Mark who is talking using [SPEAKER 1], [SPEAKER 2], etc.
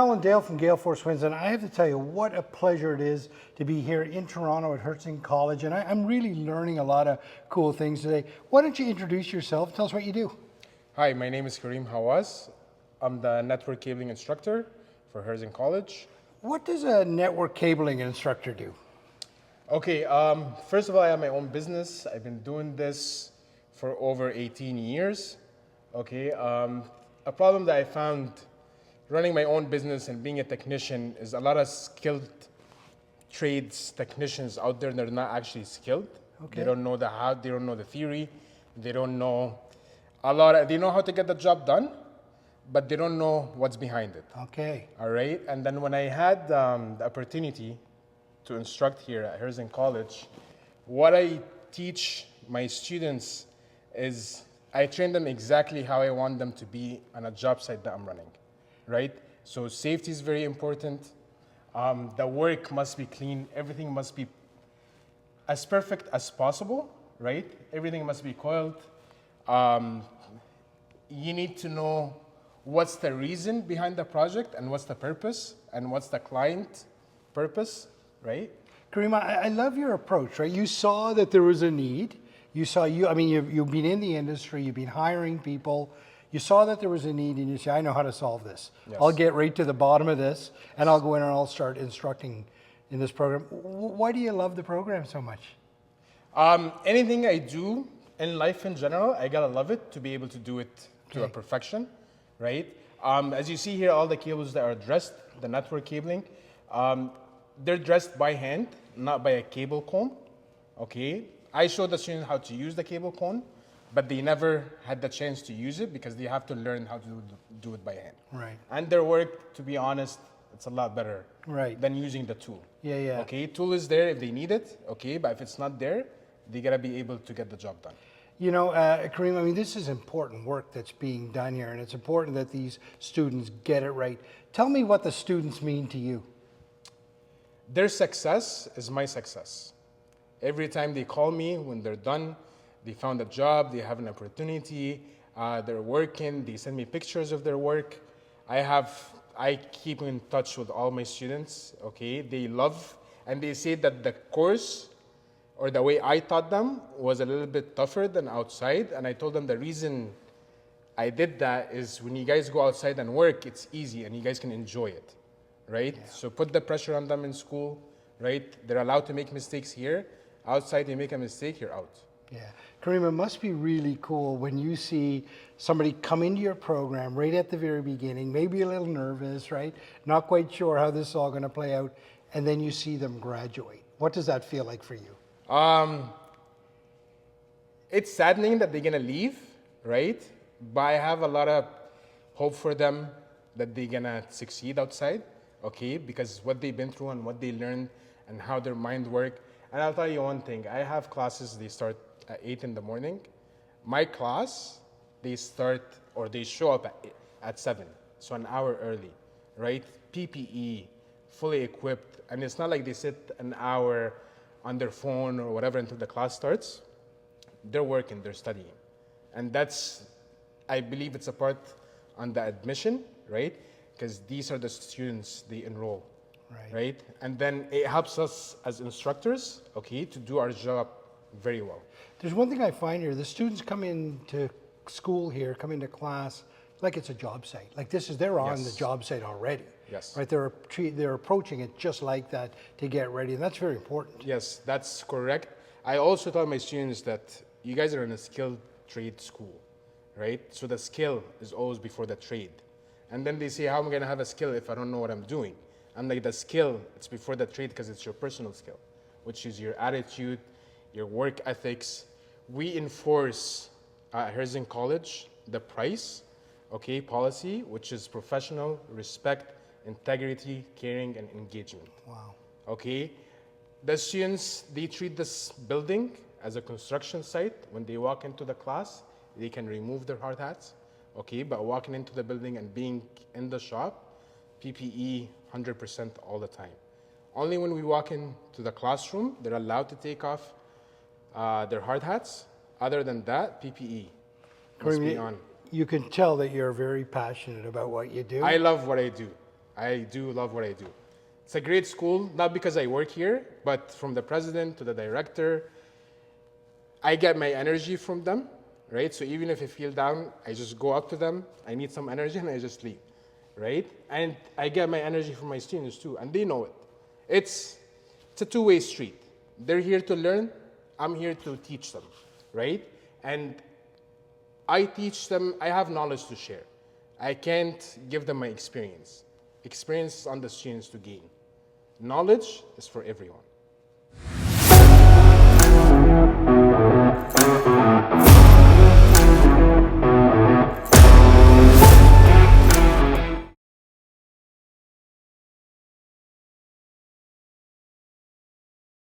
[SPEAKER 1] Alan Dale from Gale Force Winds, and I have to tell you what a pleasure it is to be here in Toronto at Herzing College, and I'm really learning a lot of cool things today. Why don't you introduce yourself, tell us what you do.
[SPEAKER 2] Hi, my name is Kareem Hawas. I'm the network cabling instructor for Herzing College.
[SPEAKER 1] What does a network cabling instructor do?
[SPEAKER 2] Okay, first of all, I have my own business. I've been doing this for over 18 years. Okay, a problem that I found running my own business and being a technician is a lot of skilled trades technicians out there that are not actually skilled.
[SPEAKER 1] Okay.
[SPEAKER 2] They don't know the how, they don't know the theory, they don't know they know how to get the job done, but they don't know what's behind it.
[SPEAKER 1] Okay.
[SPEAKER 2] All right, and then when I had the opportunity to instruct here at Herzing College, what I teach my students is I train them exactly how I want them to be on a job site that I'm running, right? So safety is very important. The work must be clean. Everything must be as perfect as possible, right? Everything must be coiled. You need to know what's the reason behind the project and what's the purpose and what's the client purpose, right?
[SPEAKER 1] Kareem, I love your approach, right? You saw that there was a need. You've been in the industry, you've been hiring people. You saw that there was a need and you say, I know how to solve this.
[SPEAKER 2] Yes.
[SPEAKER 1] I'll get right to the bottom of this and I'll go in and I'll start instructing in this program. Why do you love the program so much?
[SPEAKER 2] Anything I do in life in general, I gotta love it to be able to do it to a perfection, right? As you see here, all the cables that are dressed, the network cabling, they're dressed by hand, not by a cable comb, okay? I showed the students how to use the cable comb, but they never had the chance to use it because they have to learn how to do it by hand.
[SPEAKER 1] Right.
[SPEAKER 2] And their work, to be honest, it's a lot better than using the tool.
[SPEAKER 1] Yeah, yeah.
[SPEAKER 2] Okay, tool is there if they need it, okay, but if it's not there, they gotta be able to get the job done.
[SPEAKER 1] You know, Kareem, I mean, this is important work that's being done here, and it's important that these students get it right. Tell me what the students mean to you.
[SPEAKER 2] Their success is my success. Every time they call me when they're done, they found a job, they have an opportunity, they're working, they send me pictures of their work. I keep in touch with all my students, okay? They love, and they say that the course or the way I taught them was a little bit tougher than outside, and I told them the reason I did that is when you guys go outside and work, it's easy and you guys can enjoy it, right? Yeah. So put the pressure on them in school, right? They're allowed to make mistakes here. Outside, they make a mistake, you're out.
[SPEAKER 1] Yeah. Kareem, it must be really cool when you see somebody come into your program right at the very beginning, maybe a little nervous, right? Not quite sure how this is all going to play out, and then you see them graduate. What does that feel like for you?
[SPEAKER 2] It's saddening that they're going to leave, right? But I have a lot of hope for them that they're going to succeed outside, okay? Because what they've been through and what they learned and how their mind works. And I'll tell you one thing, I have classes, they start at 8 in the morning. My class, they show up at 7, so an hour early, right? PPE, fully equipped, and it's not like they sit an hour on their phone or whatever until the class starts. They're working, they're studying. And I believe it's a part on the admission, right? Because these are the students they enroll. Right? And then it helps us as instructors, okay, to do our job very well.
[SPEAKER 1] There's one thing I find here, the students come into school here, come into class, like it's a job site. Like they're on the job site already.
[SPEAKER 2] Yes.
[SPEAKER 1] Right, they're approaching it just like that to get ready, and that's very important.
[SPEAKER 2] Yes, that's correct. I also tell my students that you guys are in a skilled trade school, right? So the skill is always before the trade. And then they say, how am I gonna have a skill if I don't know what I'm doing? And like the skill, it's before the trade because it's your personal skill, which is your attitude, your work ethics. We enforce at Herzing College the PRICE, okay, policy, which is professional, respect, integrity, caring, and engagement.
[SPEAKER 1] Wow.
[SPEAKER 2] Okay, the students, they treat this building as a construction site. When they walk into the class, they can remove their hard hats, okay, but walking into the building and being in the shop, PPE 100% all the time. Only when we walk into the classroom, they're allowed to take off their hard hats. Other than that, PPE must be on.
[SPEAKER 1] You can tell that you're very passionate about what you do.
[SPEAKER 2] I love what I do. I do love what I do. It's a great school, not because I work here, but from the president to the director, I get my energy from them, right? So even if I feel down, I just go up to them, I need some energy, and I just leave, right? And I get my energy from my students too, and they know it. It's a two-way street. They're here to learn, I'm here to teach them, right? And I teach them, I have knowledge to share. I can't give them my experience. Experience is on the students to gain. Knowledge is for everyone.